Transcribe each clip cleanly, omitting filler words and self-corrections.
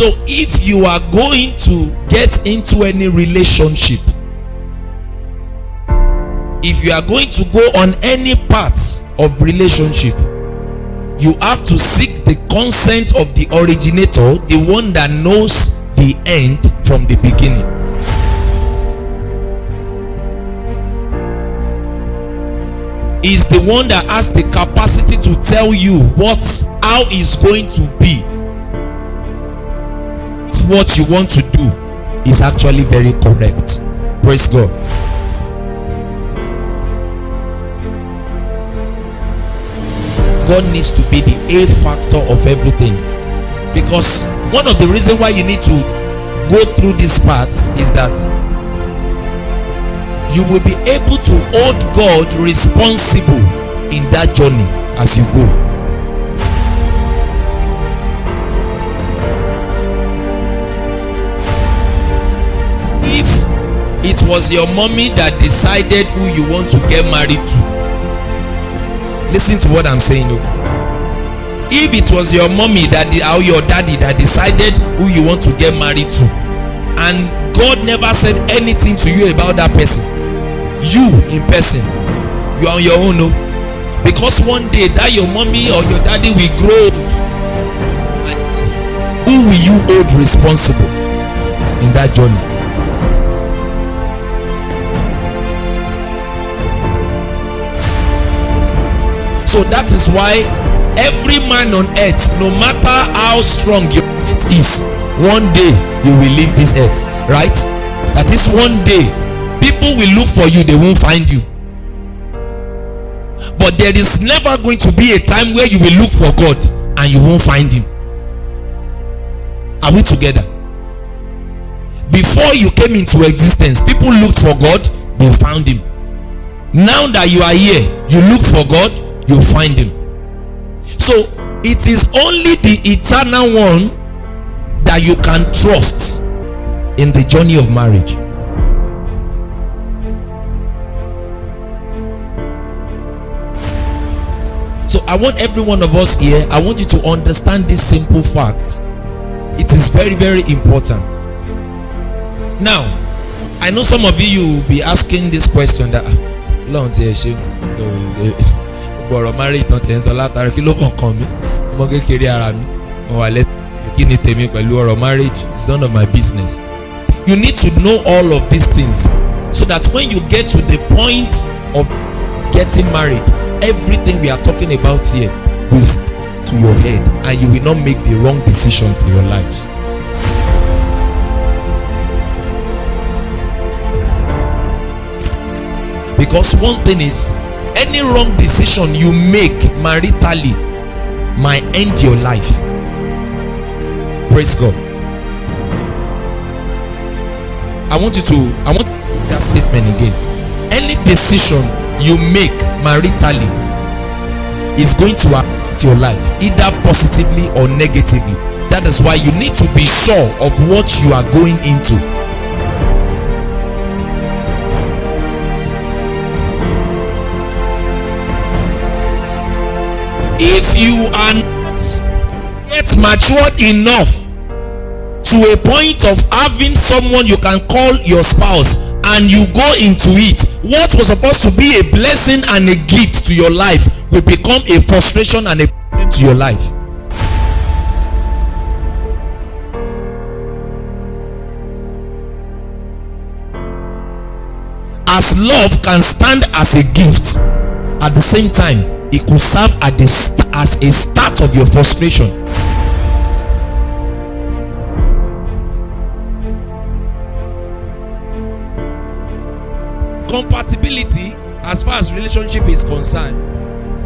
So if you are going to get into any relationship, if you are going to go on any path of relationship, you have to seek the consent of the originator, the one that knows the end from the beginning. Is the one that has the capacity to tell you how it's going to be if what you want to do is actually very correct. Praise God. God needs to be the A factor of everything, because one of the reasons why you need to go through this part is that you will be able to hold God responsible in that journey as you go. If it was your mommy that decided who you want to get married to, listen to what I'm saying. If it was your mommy or your daddy that decided who you want to get married to, and God never said anything to you about that person, you in person, you are on your own, no? Because one day that your mommy or your daddy will grow old, who will you hold responsible in that journey? So that is why every man on earth, no matter how strong your faith is, one day you will leave this earth, right? That is, one day people will look for you, they won't find you. But there is never going to be a time where you will look for God and you won't find him. Are we together? Before you came into existence, people looked for God, they found him. Now that you are here, you look for God, you find him. So it is only the eternal one that you can trust in the journey of marriage. So I want every one of us here, I want you to understand this simple fact. It is very, very important. Now, I know some of you will be asking this question that marriage is none of my business. You need to know all of these things so that when you get to the point of getting married, everything we are talking about here will stick to your head and you will not make the wrong decision for your lives. Because one thing is, any wrong decision you make maritally might end your life. Praise God. I want that statement again. Any decision you make maritally is going to affect your life, either positively or negatively. That is why you need to be sure of what you are going into. If you are not yet matured enough to a point of having someone you can call your spouse, and you go into it, what was supposed to be a blessing and a gift to your life will become a frustration and a problem to your life. As love can stand as a gift, at the same time it could serve as a start of your frustration. Compatibility as far as relationship is concerned,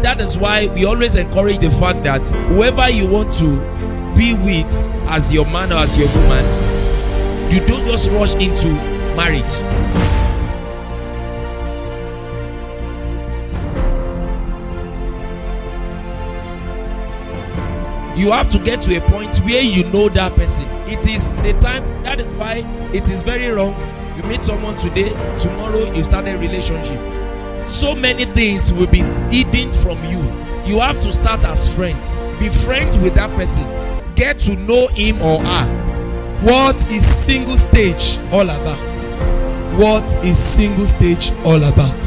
that is why we always encourage the fact that whoever you want to be with as your man or as your woman, you don't just rush into marriage. You have to get to a point where you know that person. It is the time. That is why it is very wrong. You meet someone today, tomorrow you start a relationship. So many things will be hidden from you. You have to start as friends. Be friends with that person. Get to know him or her. What is single stage all about? What is single stage all about?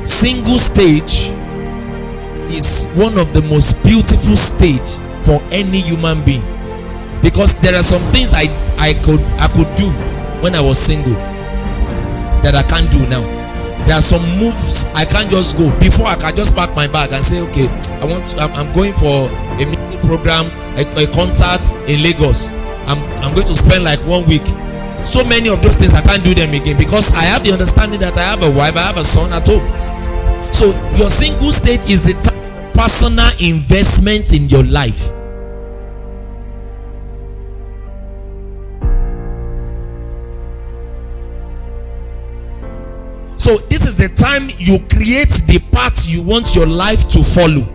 Single stage is one of the most beautiful stage for any human being, because there are some things I could do when I was single that I can't do now. There are some moves I can't just go. Before, I can just pack my bag and say, okay, I'm going for a meeting program, a concert in Lagos. I'm going to spend like 1 week. So many of those things I can't do them again, because I have the understanding that I have a wife, I have a son at home. So your single state is the personal investment in your life. So this is the time you create the path you want your life to follow,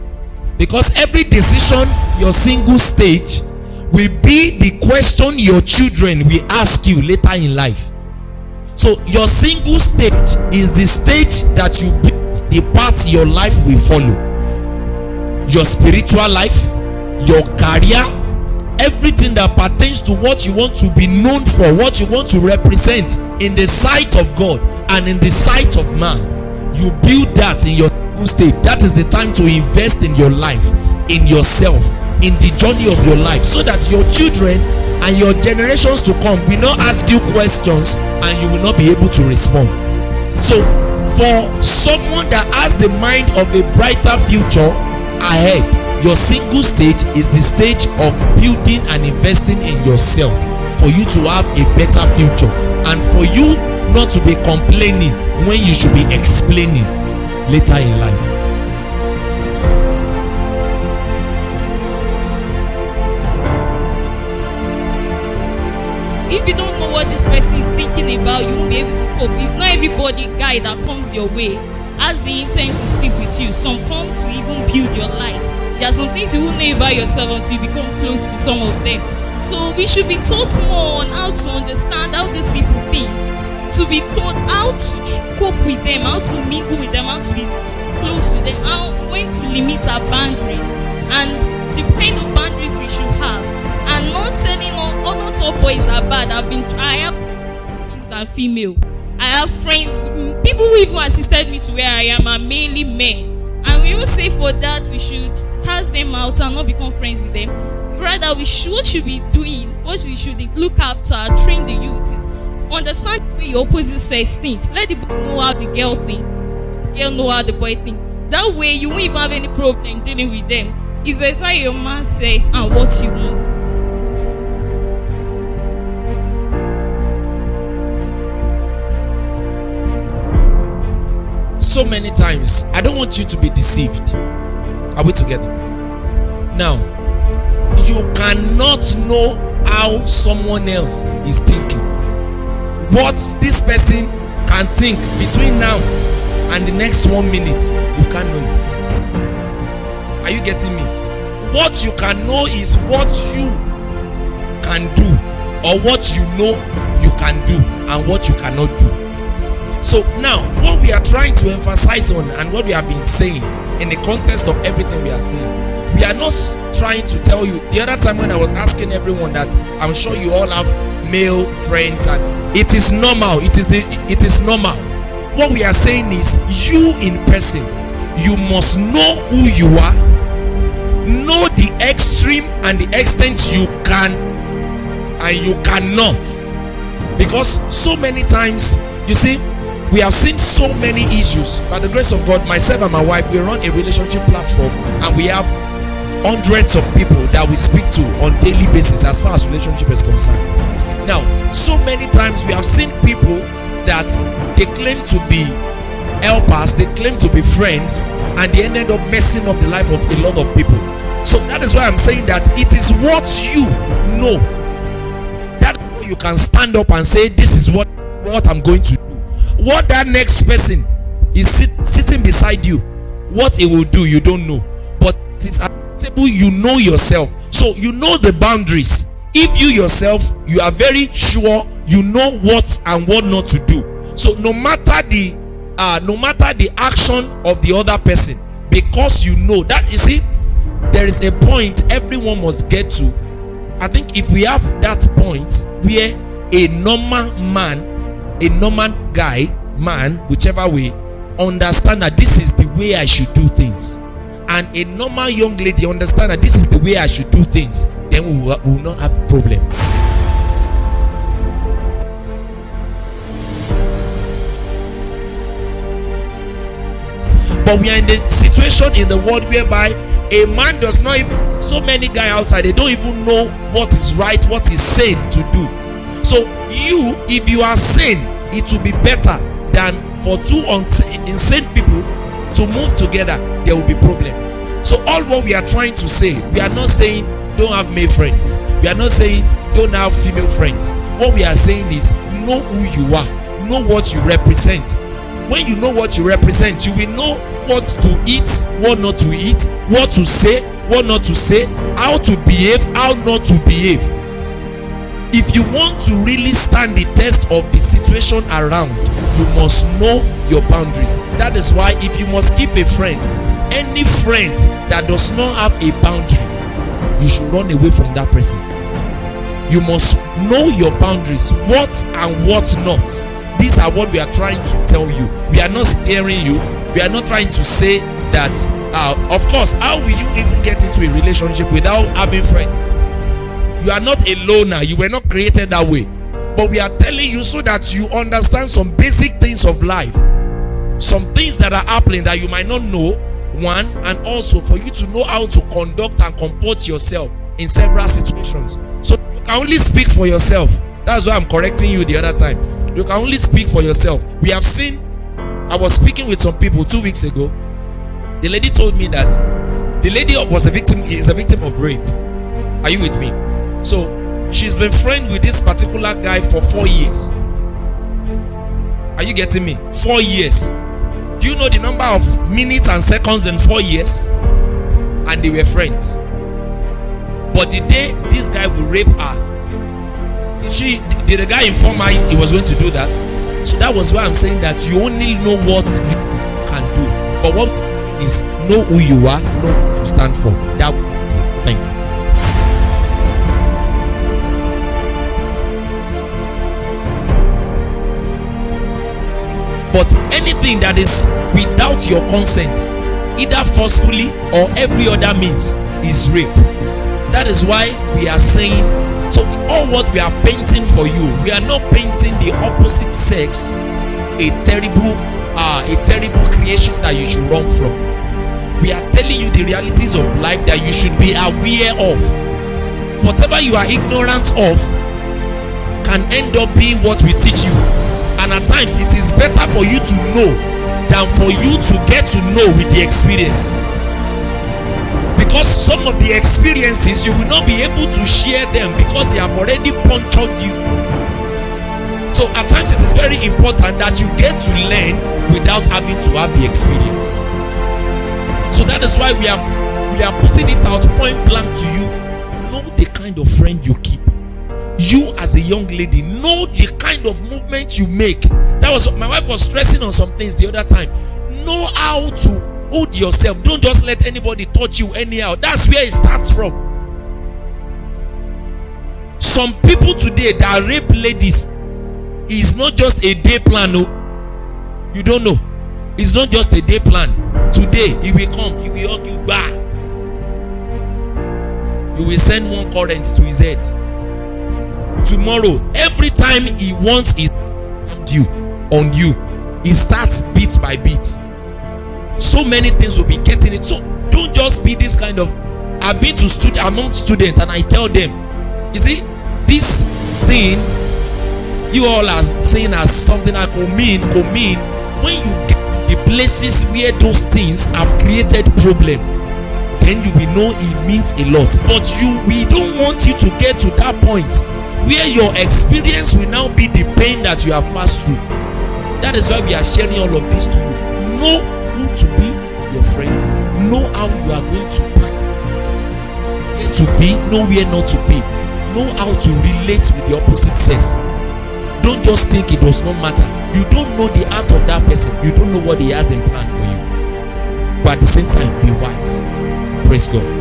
because every decision your single stage will be the question your children will ask you later in life. So your single stage is the stage that you build the path your life will follow. Your spiritual life, your career, everything that pertains to what you want to be known for, what you want to represent in the sight of God and in the sight of man, you build that in your single state. That is the time to invest in your life, in yourself, in the journey of your life, so that your children and your generations to come will not ask you questions and you will not be able to respond. So for someone that has the mind of a brighter future ahead, your single stage is the stage of building and investing in yourself for you to have a better future, and for you not to be complaining when you should be explaining later in life. If you don't know what this person is thinking about, you won't be able to cope. It's not everybody guy that comes your way has the intent to sleep with you. Some come to even build your life. There are some things you won't know about yourself until you become close to some of them. So we should be taught more on how to understand how these people think, to be taught how to cope with them, how to mingle with them, how to be close to them, when to limit our boundaries, and the kind of boundaries we should have. And not telling not all boys are bad. I have friends that are female. I have friends, people who even assisted me to where I am are mainly men. And we won't say for that we should cast them out and not become friends with them. Rather, what we should be doing, what we should look after, train the youth is understand the way your opposite sex think. Let the boy know how the girl think, the girl know how the boy think. That way you won't even have any problem dealing with them. It's exactly your mindset and what you want. So many times, I don't want you to be deceived. Are we together? Now, you cannot know how someone else is thinking. What this person can think between now and the next 1 minute, you can't know it. Are you getting me? What you can know is what you can do, or what you know you can do and what you cannot do. So now, what we are trying to emphasize on and what we have been saying in the context of everything we are saying, we are not trying to tell you. The other time when I was asking everyone that I'm sure you all have male friends, and it is normal. It is normal. What we are saying is, you in person, you must know who you are, know the extreme and the extent you can and you cannot, because so many times, you see, we have seen so many issues. By the grace of God, myself and my wife, we run a relationship platform, and we have hundreds of people that we speak to on daily basis as far as relationship is concerned. Now, so many times we have seen people that they claim to be helpers, they claim to be friends, and they ended up messing up the life of a lot of people. So that is why I'm saying that it is what you know that you can stand up and say, this is what I'm going to do. What that next person is sitting beside you, what he will do, you don't know. But it is acceptable, you know yourself. So you know the boundaries. If you yourself, you are very sure you know what and what not to do. So no matter the no matter the action of the other person, because you know that, you see, there is a point everyone must get to. I think if we have that point where a normal man, a normal guy, man, whichever way, understand that this is the way I should do things, and a normal young lady understand that this is the way I should do things, then we will not have problem. But we are in the situation in the world whereby a man does not even, so many guys outside, they don't even know what is right, what is sane to do. So if you are sane, it will be better than for two insane people to move together. There will be problem. So all what we are trying to say, we are not saying don't have male friends, we are not saying don't have female friends. What we are saying is know who you are, know what you represent. When you know what you represent, you will know what to eat, what not to eat, what to say, what not to say, how to behave, how not to behave. If you want to really stand the test of the situation around, you must know your boundaries. That is why if you must keep a friend, any friend that does not have a boundary, you should run away from that person. You must know your boundaries, what and what not. These are what we are trying to tell you. We are not scaring you. We are not trying to say that, of course, how will you even get into a relationship without having friends? You are not a loner. You were not created that way. But we are telling you so that you understand some basic things of life. Some things that are happening that you might not know, one, and also for you to know how to conduct and comport yourself in several situations. So you can only speak for yourself. That's why I'm correcting you the other time. You can only speak for yourself. We have seen, I was speaking with some people 2 weeks ago. The lady told me that the lady is a victim of rape. Are you with me? So she's been friends with this particular guy for 4 years. Are you getting me? 4 years. Do you know the number of minutes and seconds in 4 years? And they were friends. But the day this guy will rape her, did the guy inform her he was going to do that? So that was why I'm saying that you only know what you can do. But what is know who you are, know what you stand for. That thank you. But anything that is without your consent, either forcefully or every other means, is rape. That is why we are saying, so all what we are painting for you, we are not painting the opposite sex a terrible creation that you should run from. We are telling you the realities of life that you should be aware of. Whatever you are ignorant of can end up being what we teach you. And at times it is better for you to know than for you to get to know with the experience. Because some of the experiences you will not be able to share them because they have already punctured you. So at times it is very important that you get to learn without having to have the experience. So that is why we are putting it out point blank to you. Know the kind of friend you keep. You as a young lady, know the kind of movement you make. That was my wife was stressing on some things the other time. Know how to hold yourself. Don't just let anybody touch you anyhow. That's where it starts from. Some people today that rape ladies is not just a day plan. No, you don't know. It's not just a day plan. Today he will come, he will hug you back. You will send one current to his head. Tomorrow, every time he wants his on you, he starts bit by bit. So many things will be getting it. So don't just be this kind of. I've been to among students and I tell them, you see, this thing you all are saying as something that could mean when you get the places where those things have created problem, then you will know it means a lot. But we don't want you to get to that point where your experience will now be the pain that you have passed through. That is why we are sharing all of this to you. Know who to be your friend. Know how you are going to be. Where to be, know where not to be. Know how to relate with the opposite sex. don't just think it does not matter. You don't know the heart of that person. You don't know what he has in plan for you. But at the same time, be wise. Praise God.